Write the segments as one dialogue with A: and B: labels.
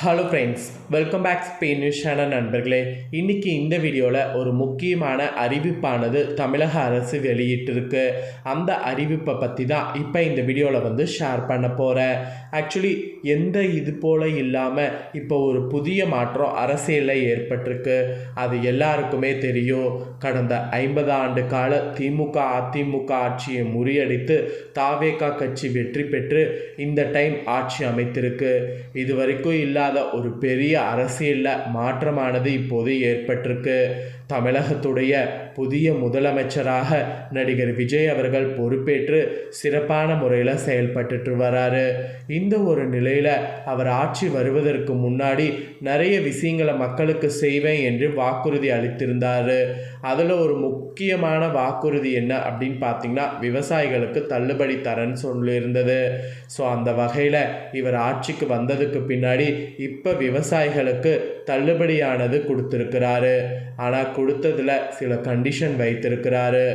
A: Hello friends, welcome back Spain news channel நண்பர்களே. இன்றைக்கி இந்த வீடியோவில் ஒரு முக்கியமான அறிவிப்பானது தமிழக அரசு வெளியிட்டிருக்கு. அந்த அறிவிப்பை பற்றி தான் இப்போ இந்த வீடியோவில் ஷேர் பண்ண போகிறேன். ஆக்சுவலி எந்த இது போல் இல்லாமல் இப்போ ஒரு புதிய மாற்றம் அரசியலில் ஏற்பட்டிருக்கு. அது எல்லாருக்குமே தெரியும். கடந்த 50 ஆண்டு கால திமுக அதிமுக ஆட்சியை முறியடித்து தாவேகா கட்சி வெற்றி பெற்று இந்த டைம் ஆட்சி அமைத்திருக்கு. இதுவரைக்கும் இல்லாத ஒரு பெரிய அரசியலில் மாற்றமானது இப்போது ஏற்பட்டிருக்கு. தமிழகத்துடைய புதிய முதலமைச்சராக நடிகர் விஜய் அவர்கள் பொறுப்பேற்று சிறப்பான முறையில் செயல்பட்டு வராரு. இந்த ஒரு நிலையில் அவர் ஆட்சி வருவதற்கு முன்னாடி நிறைய விஷயங்களை மக்களுக்கு செய்வேன் என்று வாக்குறுதி அளித்திருந்தார். அதில் ஒரு முக்கியமான வாக்குறுதி என்ன அப்படின்னு பார்த்தீங்கன்னா, விவசாயிகளுக்கு தள்ளுபடி தரேன்னு சொல்லியிருந்தது. ஸோ அந்த வகையில் இவர் ஆட்சிக்கு வந்ததுக்கு பின்னாடி இப்போ விவசாயிகளுக்கு தள்ளுபடியானது கொடுத்துருக்கிறாரு. ஆனால் கொடுத்ததில் சில கண்டிஷன் வைத்திருக்கிறாரு.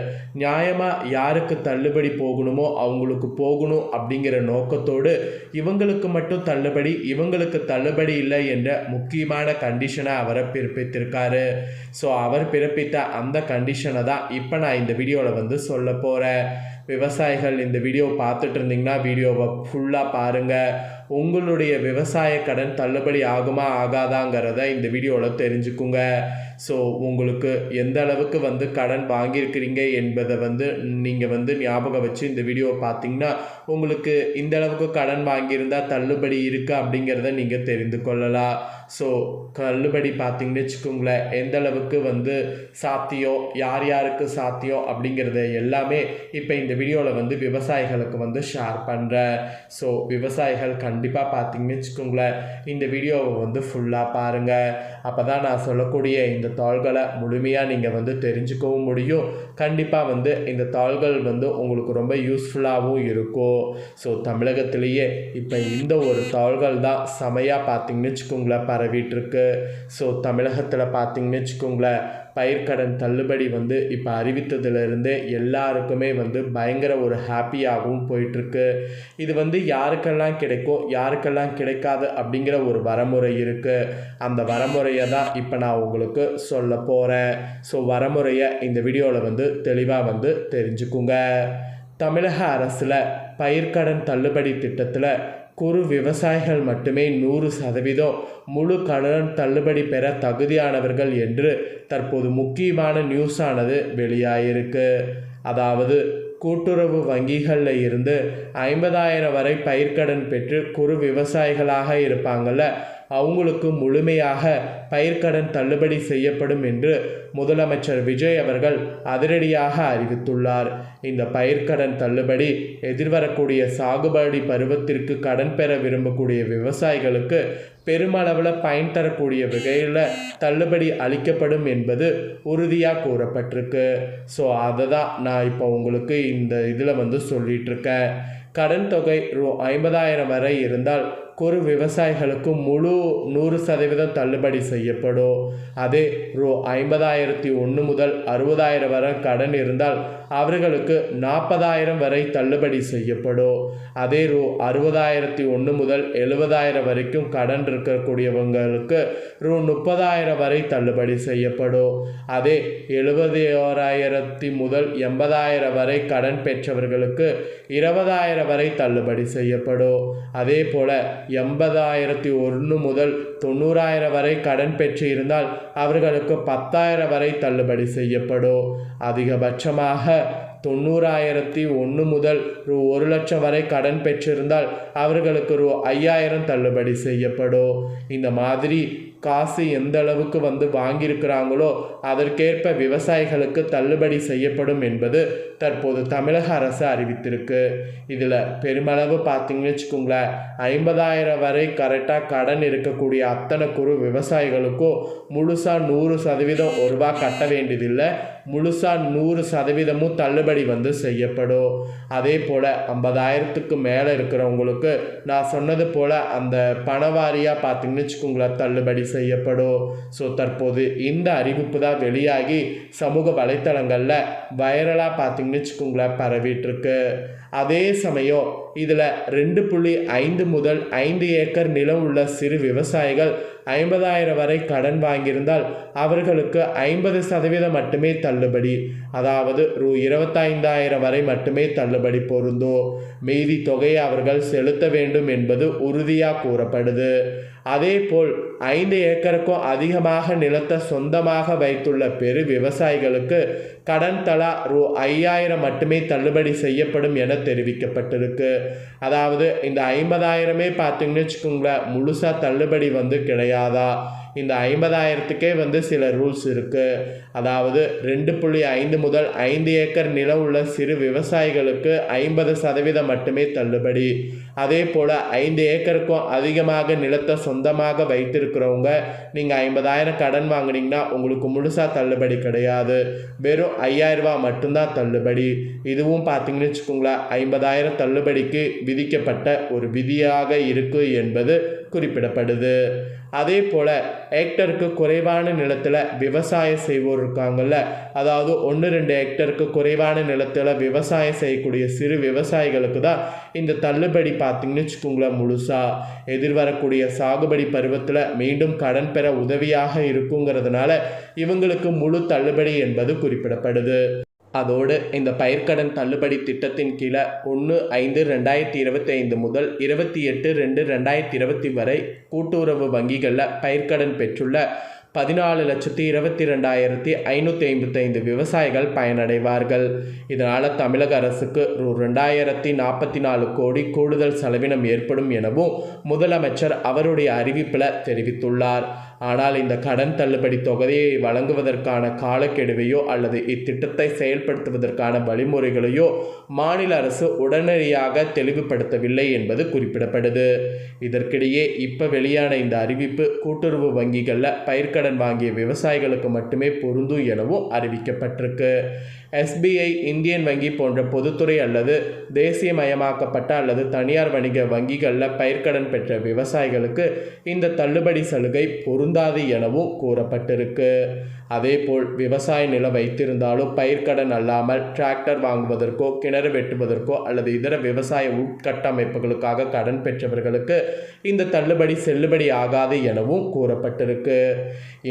A: நியாயமாக யாருக்கு தள்ளுபடி போகணுமோ அவங்களுக்கு போகணும் அப்படிங்கிற நோக்கத்தோடு இவங்களுக்கு மட்டும் தள்ளுபடி, இவங்களுக்கு தள்ளுபடி இல்லை என்ற முக்கியமான கண்டிஷனை அவரை பிறப்பித்திருக்காரு. ஸோ அவர் பிறப்பித்த அந்த கண்டிஷனை தான் இப்போ நான் இந்த வீடியோவில் சொல்ல போகிறேன். விவசாயிகள் இந்த வீடியோ பார்த்துட்டு இருந்தீங்கன்னா வீடியோவை ஃபுல்லாக பாருங்கள். உங்களுடைய விவசாய கடன் தள்ளுபடி ஆகுமா ஆகாதாங்கிறத இந்த வீடியோவில் தெரிஞ்சுக்குங்க. ஸோ உங்களுக்கு எந்த அளவுக்கு கடன் வாங்கியிருக்கிறீங்க என்பதை நீங்கள் ஞாபகம் வச்சு இந்த வீடியோவை பார்த்தீங்கன்னா உங்களுக்கு இந்த அளவுக்கு கடன் வாங்கியிருந்தால் தள்ளுபடி இருக்குது அப்படிங்கிறத நீங்கள் தெரிந்து கொள்ளலாம். ஸோ தள்ளுபடி பார்த்தீங்கன்னு வச்சுக்கோங்களேன், எந்த அளவுக்கு சாத்தியம், யார் யாருக்கு சாத்தியம் அப்படிங்கிறத எல்லாமே இப்போ இந்த வீடியோவில் விவசாயிகளுக்கு ஷேர் பண்ணுறேன். ஸோ விவசாயிகள் கண்டிப்பாக பார்த்தீங்கன்னு வச்சுக்கோங்களேன், இந்த வீடியோவை ஃபுல்லாக பாருங்கள். அப்போ தான் நான் சொல்லக்கூடிய இந்த தாள்களை முழுமையாக நீங்கள் தெரிஞ்சுக்கவும் முடியும். கண்டிப்பாக இந்த தாள்கள் உங்களுக்கு ரொம்ப யூஸ்ஃபுல்லாகவும் இருக்கும். ஸோ தமிழகத்திலேயே இப்போ இந்த ஒரு தாள்கள் தான் செமையாக பார்த்தீங்கன்னு வச்சுக்கோங்களேன் பரவிட்டுருக்கு. ஸோ தமிழகத்தில் பார்த்தீங்கன்னு வச்சுக்கோங்களேன், பயிர்க்கடன் தள்ளுபடி இப்போ அறிவித்ததுலேருந்தே எல்லாருக்குமே பயங்கர ஒரு ஹாப்பியாகவும் போயிட்டுருக்கு. இது யாருக்கெல்லாம் கிடைக்கும், யாருக்கெல்லாம் கிடைக்காது அப்படிங்கிற ஒரு வரமுறை இருக்குது. அந்த வரமுறையை தான் இப்போ நான் உங்களுக்கு சொல்ல போகிறேன். ஸோ வரமுறையை இந்த வீடியோவில் தெளிவாக தெரிஞ்சுக்குங்க. தமிழக அரசில் பயிர்க்கடன் தள்ளுபடி திட்டத்தில் குறு விவசாயிகள் மட்டுமே 100% முழு கடன் தள்ளுபடி பெற தகுதியானவர்கள் என்று தற்போது முக்கியமான நியூஸானது வெளியாகிருக்கு. அதாவது கூட்டுறவு வங்கிகளில் இருந்து 50,000 வரை பயிர்க்கடன் பெற்று குறு விவசாயிகளாக இருப்பாங்கள்ல, அவங்களுக்கு முழுமையாக பயிர்க்கடன் தள்ளுபடி செய்யப்படும் என்று முதலமைச்சர் விஜய் அவர்கள் அதிரடியாக அறிவித்துள்ளார். இந்த பயிர்க்கடன் தள்ளுபடி எதிர்வரக்கூடிய சாகுபடி பருவத்திற்கு கடன் பெற விரும்பக்கூடிய விவசாயிகளுக்கு பெருமளவில் பயன் தரக்கூடிய வகையில் தள்ளுபடி அளிக்கப்படும் என்பது உறுதியாக கூறப்பட்டிருக்கு. ஸோ அதை தான் நான் இப்போ உங்களுக்கு இந்த இதில் சொல்லிகிட்டு இருக்கேன். கடன் தொகை ரூ. 50,000 வரை இருந்தால் குறு விவசாயிகளுக்கு முழு 100% தள்ளுபடி செய்யப்படும். அதே ரூ. 50,001 முதல் 60,000 வரை கடன் இருந்தால் அவர்களுக்கு 40,000 வரை தள்ளுபடி செய்யப்படும். அதே ரூ. 60,001 முதல் 70,000 வரைக்கும் கடன் இருக்கக்கூடியவங்களுக்கு ரூ. 30,000 வரை தள்ளுபடி செய்யப்படும். அதே 71,000 முதல் 80,000 வரை கடன் பெற்றவர்களுக்கு 20,000 வரை தள்ளுபடி செய்யப்படும். அதே போல் 80,001 முதல் 90,000 வரை கடன் பெற்று இருந்தால் அவர்களுக்கு 10,000 வரை தள்ளுபடி செய்யப்படும். அதிகபட்சமாக 90,001 முதல் ரூ. 1,00,000 வரை கடன் பெற்றிருந்தால் அவர்களுக்கு ரூ. 5,000 தள்ளுபடி செய்யப்படும். இந்த மாதிரி காசு எந்த அளவுக்கு வாங்கியிருக்கிறாங்களோ அதற்கேற்ப விவசாயிகளுக்கு தள்ளுபடி செய்யப்படும் என்பது தற்போது தமிழக அரசு அறிவித்திருக்கு. இதில் பெருமளவு பார்த்தீங்கன்னு வச்சுக்கோங்களேன், 50,000 வரை கரெக்டாக கடன் இருக்கக்கூடிய அத்தனை குறு விவசாயிகளுக்கும் முழுசாக 100% ஒரு ரூபா கட்ட வேண்டியதில்லை, முழுசாக 100% தள்ளுபடி செய்யப்படும். அதே போல் 50,000க்கு மேலே இருக்கிறவங்களுக்கு நான் சொன்னது போல் அந்த பணவாரியாக பார்த்தீங்கன்னு வச்சுக்கோங்களேன் தள்ளுபடி செய்யப்படும். ஸோ தற்போது இந்த அறிவிப்பு தான் வெளியாகி சமூக வலைத்தளங்களில் வைரலாக பார்த்தீங்கன்னு வச்சுக்கோங்களேன் பரவிட்டுருக்கு. அதே சமயம் இதில் 2.5 முதல் 5 ஏக்கர் நிலம் உள்ள சிறு விவசாயிகள் 50,000 வரை கடன் வாங்கியிருந்தால் அவர்களுக்கு 50% மட்டுமே தள்ளுபடி, அதாவது ரூ. 25,000 வரை மட்டுமே தள்ளுபடி பொருந்தும். மீதி தொகையை அவர்கள் செலுத்த வேண்டும் என்பது உறுதியாக கூறப்படுது. அதேபோல் 5 ஏக்கருக்கும் அதிகமாக நிலத்தை சொந்தமாக வைத்துள்ள பெரு விவசாயிகளுக்கு கடன் தலா ரூ. 5,000 மட்டுமே தள்ளுபடி செய்யப்படும் என தெரிவிக்கப்பட்டிருக்கு. அதாவது இந்த 50,000மே பார்த்தீங்கன்னு வச்சுக்கோங்களேன், முழுசாக தள்ளுபடி கிடையாதா? இந்த 50,000த்துக்கே சில ரூல்ஸ் இருக்குது. அதாவது 2.5 முதல் 5 ஏக்கர் நிலம் உள்ள சிறு விவசாயிகளுக்கு 50% மட்டுமே தள்ளுபடி. அதே போல் 5 ஏக்கருக்கும் அதிகமாக நிலத்தை சொந்தமாக வைத்திருக்கிறவங்க நீங்கள் 50,000 கடன் வாங்கினீங்கன்னா உங்களுக்கு முழுசாக தள்ளுபடி கிடையாது. வெறும் 5,000 ரூபா மட்டும்தான் தள்ளுபடி. இதுவும் பார்த்தீங்கன்னு வச்சுக்கோங்களேன், 50,000 தள்ளுபடிக்கு விதிக்கப்பட்ட ஒரு விதியாக இருக்குது என்பது குறிப்பிடப்படுது. அதே போல் ஹெக்டருக்கு குறைவான நிலத்தில் விவசாயம் செய்வோர் இருக்காங்கல்ல, அதாவது 1-2 ஹெக்டருக்கு குறைவான நிலத்தில் விவசாயம் செய்யக்கூடிய சிறு விவசாயிகளுக்கு தான் இந்த தள்ளுபடி பார்த்தீங்கன்னு வச்சுக்கோங்களேன் முழுசாக. எதிர்வரக்கூடிய சாகுபடி பருவத்தில் மீண்டும் கடன் பெற உதவியாக இருக்குங்கிறதுனால இவங்களுக்கு முழு தள்ளுபடி என்பது குறிப்பிடப்படுது. அதோடு இந்த பயிர்க்கடன் தள்ளுபடி திட்டத்தின் கீழே 1/5/2025 முதல் 28/2/2020 வரை கூட்டுறவு வங்கிகளில் பயிர்க்கடன் பெற்றுள்ள 14,22,555 விவசாயிகள் பயனடைவார்கள். இதனால் தமிழக அரசுக்கு ரூ. 2,044 கோடி கூடுதல் செலவினம் ஏற்படும் எனவும் முதலமைச்சர் அவருடைய அறிவிப்பில் தெரிவித்துள்ளார். ஆனால் இந்த கடன் தள்ளுபடி தொகையை வழங்குவதற்கான காலக்கெடுவையோ அல்லது இத்திட்டத்தை செயல்படுத்துவதற்கான வழிமுறைகளையோ மாநில அரசு உடனடியாக தெளிவுபடுத்தவில்லை என்பது குறிப்பிடப்படுது. இதற்கிடையே இப்போ வெளியான இந்த அறிவிப்பு கூட்டுறவு வங்கிகளில் பயிர்க்கடன் வாங்கிய விவசாயிகளுக்கு மட்டுமே பொருந்தும் எனவும் அறிவிக்கப்பட்டிருக்கு. SBI, இந்தியன் வங்கி போன்ற பொதுத்துறை அல்லது தேசியமயமாக்கப்பட்ட அல்லது தனியார் வணிக வங்கிகளில் பயிர்க்கடன் பெற்ற விவசாயிகளுக்கு இந்த தள்ளுபடி சலுகை பொருந்தாது எனவும் கூறப்பட்டிருக்கு. அதேபோல் விவசாய நிலம் வைத்திருந்தாலும் பயிர்க்கடன் அல்லாமல் டிராக்டர் வாங்குவதற்கோ கிணறு வெட்டுவதற்கோ அல்லது இதர விவசாய உட்கட்டமைப்புகளுக்காக கடன் பெற்றவர்களுக்கு இந்த தள்ளுபடி செல்லுபடி ஆகாது எனவும் கூறப்பட்டிருக்கு.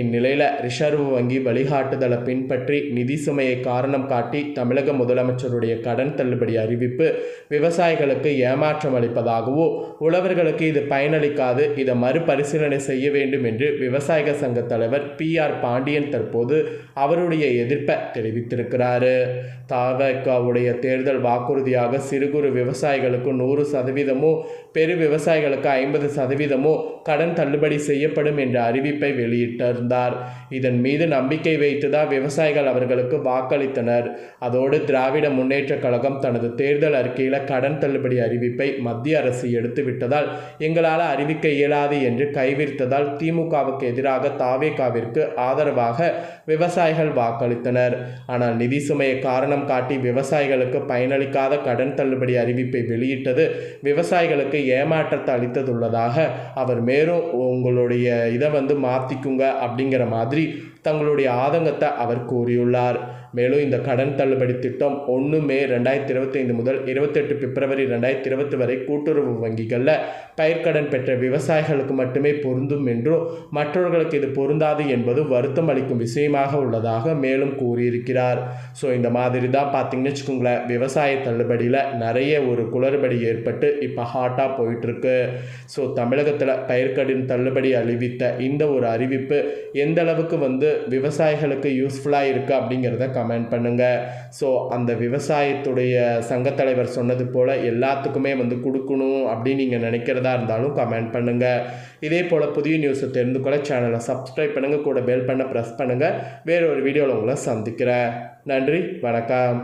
A: இந்நிலையில் ரிசர்வ் வங்கி வழிகாட்டுதலை பின்பற்றி நிதி சுமையை காரணம் காட்டி தமிழக முதலமைச்சருடைய கடன் தள்ளுபடி அறிவிப்பு விவசாயிகளுக்கு ஏமாற்றம் அளிப்பதாகவும் உழவர்களுக்கு இது பயனளிக்காது, இதை மறுபரிசீலனை செய்ய வேண்டும் என்று விவசாயிகள் சங்க தலைவர் PR பாண்டியன் தற்போது அவருடைய எதிர்ப்பை தெரிவித்திருக்கிறாரு. தவிகவுடைய தேர்தல் வாக்குறுதியாக சிறு குறு விவசாயிகளுக்கு 100%, பெரு விவசாயிகளுக்கு 50% கடன் தள்ளுபடி செய்யப்படும் என்ற அறிவிப்பை வெளியிட்டிருந்தார். இதன் மீது நம்பிக்கை வைத்துதான் விவசாயிகள் அவர்களுக்கு வாக்களித்தனர். அதோடு திராவிட முன்னேற்ற கழகம் தனது தேர்தல் அறிக்கையில் கடன் தள்ளுபடி அறிவிப்பை மத்திய அரசு எடுத்துவிட்டதால் எங்களால் அறிவிக்க இயலாது என்று கைவிரித்ததால் திமுகவுக்கு எதிராக தாவேகாவிற்கு ஆதரவாக விவசாயிகள் வாக்களித்தனர். ஆனால் நிதி சுமையை காரணம் காட்டி விவசாயிகளுக்கு பயனளிக்காத கடன் தள்ளுபடி அறிவிப்பை வெளியிட்டது விவசாயிகளுக்கு ஏமாற்றத்தை அளித்ததுள்ளதாக அவர் மேலும் உங்களுடைய இதை மாற்றிக்குங்க அப்படிங்கிற மாதிரி தங்களுடைய ஆதங்கத்தை அவர் கூறியுள்ளார். மேலும் இந்த கடன் தள்ளுபடி திட்டம் 1 மே 2025 முதல் 28 பிப்ரவரி 2020 வரை கூட்டுறவு வங்கிகளில் பயிர்க்கடன் பெற்ற விவசாயிகளுக்கு மட்டுமே பொருந்தும் என்றும் மற்றவர்களுக்கு இது பொருந்தாது என்பது வருத்தம் அளிக்கும் விஷயமாக உள்ளதாக மேலும் கூறியிருக்கிறார். ஸோ இந்த மாதிரி தான் பார்த்தீங்கன்னு வச்சுக்கோங்களேன், விவசாய தள்ளுபடியில் நிறைய ஒரு குளறுபடி ஏற்பட்டு இப்போ ஹாட்டாக போயிட்டுருக்கு. ஸோ தமிழகத்தில் பயிர்க்கடன் தள்ளுபடி அறிவித்த இந்த ஒரு அறிவிப்பு எந்த அளவுக்கு விவசாயிகளுக்கு யூஸ்ஃபுல்லாக இருக்குது அப்படிங்கிறத கமெண்ட் பண்ணுங்கள். ஸோ அந்த விவசாயத்துடைய சங்கத்தலைவர் சொன்னது போல் எல்லாத்துக்குமே கொடுக்கணும் அப்படின்னு நீங்கள் நினைக்கிறதா இருந்தாலும் கமெண்ட் பண்ணுங்கள். இதே போல் புதிய நியூஸை தெரிந்து கொள்ள சேனலை சப்ஸ்கிரைப் பண்ணுங்கள், கூட பெல் பண்ண ப்ரெஸ் பண்ணுங்கள். வேறு ஒரு வீடியோவில் உங்களை சந்திக்கிறேன். நன்றி, வணக்கம்.